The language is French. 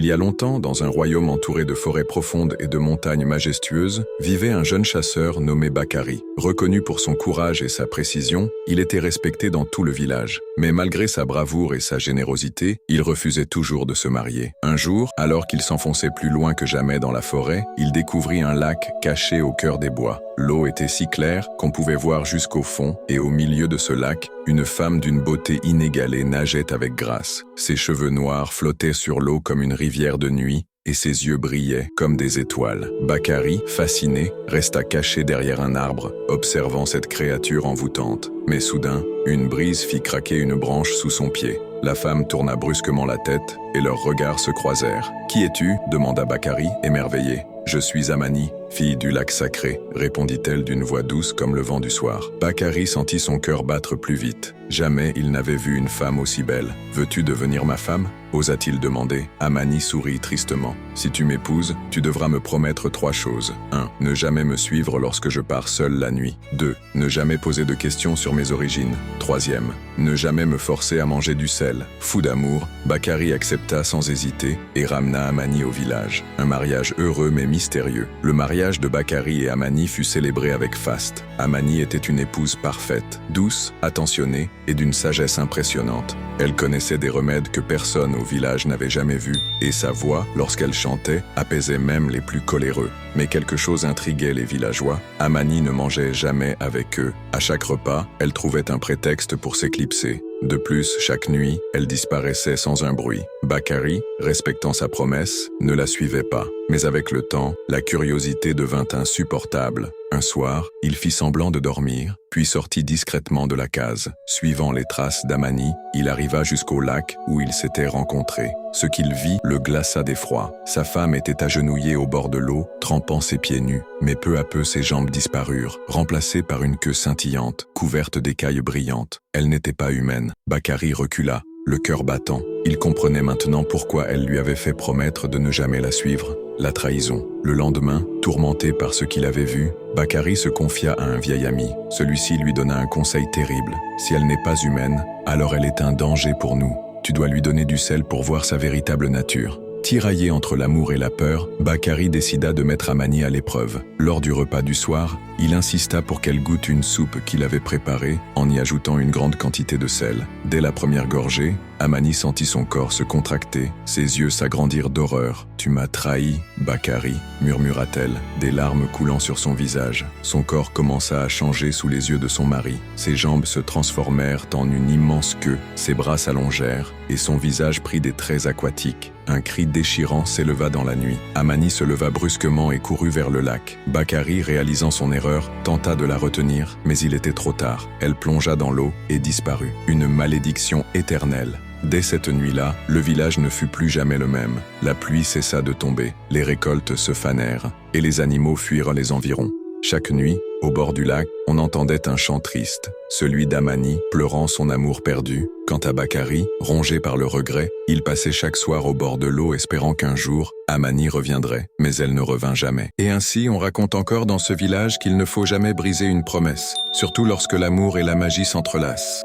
Il y a longtemps, dans un royaume entouré de forêts profondes et de montagnes majestueuses, vivait un jeune chasseur nommé Bakari. Reconnu pour son courage et sa précision, il était respecté dans tout le village. Mais malgré sa bravoure et sa générosité, il refusait toujours de se marier. Un jour, alors qu'il s'enfonçait plus loin que jamais dans la forêt, il découvrit un lac caché au cœur des bois. L'eau était si claire qu'on pouvait voir jusqu'au fond, et au milieu de ce lac, une femme d'une beauté inégalée nageait avec grâce. Ses cheveux noirs flottaient sur l'eau comme une rivière de nuit, et ses yeux brillaient comme des étoiles. Bakari, fasciné, resta caché derrière un arbre, observant cette créature envoûtante. Mais soudain, une brise fit craquer une branche sous son pied. La femme tourna brusquement la tête, et leurs regards se croisèrent. « Qui es-tu » demanda Bakari, émerveillé. « Je suis Amani, fille du lac sacré », répondit-elle d'une voix douce comme le vent du soir. Bakari sentit son cœur battre plus vite. Jamais il n'avait vu une femme aussi belle. « Veux-tu devenir ma femme » osa-t-il demander. Amani sourit tristement. « Si tu m'épouses, tu devras me promettre 3 choses. 1. Ne jamais me suivre lorsque je pars seul la nuit. 2. Ne jamais poser de questions sur mes origines. 3e. Ne jamais me forcer à manger du sel. » Fou d'amour, Bakari accepta sans hésiter et ramena Amani au village. Un mariage heureux mais mystérieux. Le mariage de Bakari et Amani fut célébré avec faste. Amani était une épouse parfaite, douce, attentionnée et d'une sagesse impressionnante. Elle connaissait des remèdes que personne au village n'avait jamais vus, et sa voix, lorsqu'elle chantait, apaisait même les plus coléreux. Mais quelque chose intriguait les villageois. Amani ne mangeait jamais avec eux. À chaque repas, elle trouvait un prétexte pour s'éclipser. De plus, chaque nuit, elle disparaissait sans un bruit. Bakari, respectant sa promesse, ne la suivait pas. Mais avec le temps, la curiosité devint insupportable. Un soir, il fit semblant de dormir, puis sortit discrètement de la case. Suivant les traces d'Amani, il arriva jusqu'au lac où ils s'étaient rencontrés. Ce qu'il vit le glaça d'effroi. Sa femme était agenouillée au bord de l'eau, trempant ses pieds nus. Mais peu à peu, ses jambes disparurent, remplacées par une queue scintillante, couverte d'écailles brillantes. Elle n'était pas humaine. Bakari recula, le cœur battant. Il comprenait maintenant pourquoi elle lui avait fait promettre de ne jamais la suivre. La trahison. Le lendemain, tourmenté par ce qu'il avait vu, Bakari se confia à un vieil ami. Celui-ci lui donna un conseil terrible. Si elle n'est pas humaine, alors elle est un danger pour nous. Tu dois lui donner du sel pour voir sa véritable nature. Tiraillé entre l'amour et la peur, Bakari décida de mettre Amani à l'épreuve. Lors du repas du soir, il insista pour qu'elle goûte une soupe qu'il avait préparée en y ajoutant une grande quantité de sel. Dès la première gorgée, Amani sentit son corps se contracter, ses yeux s'agrandir d'horreur. « Tu m'as trahi, Bakari » murmura-t-elle, des larmes coulant sur son visage. Son corps commença à changer sous les yeux de son mari. Ses jambes se transformèrent en une immense queue, ses bras s'allongèrent et son visage prit des traits aquatiques. Un cri déchirant s'éleva dans la nuit. Amani se leva brusquement et courut vers le lac. Bakari, réalisant son erreur, tenta de la retenir, mais il était trop tard. Elle plongea dans l'eau et disparut. Une malédiction éternelle. Dès cette nuit-là, le village ne fut plus jamais le même. La pluie cessa de tomber, les récoltes se fanèrent, et les animaux fuirent les environs. Chaque nuit, au bord du lac, on entendait un chant triste, celui d'Amani pleurant son amour perdu. Quant à Bakari, rongé par le regret, il passait chaque soir au bord de l'eau espérant qu'un jour, Amani reviendrait, mais elle ne revint jamais. Et ainsi, on raconte encore dans ce village qu'il ne faut jamais briser une promesse, surtout lorsque l'amour et la magie s'entrelacent.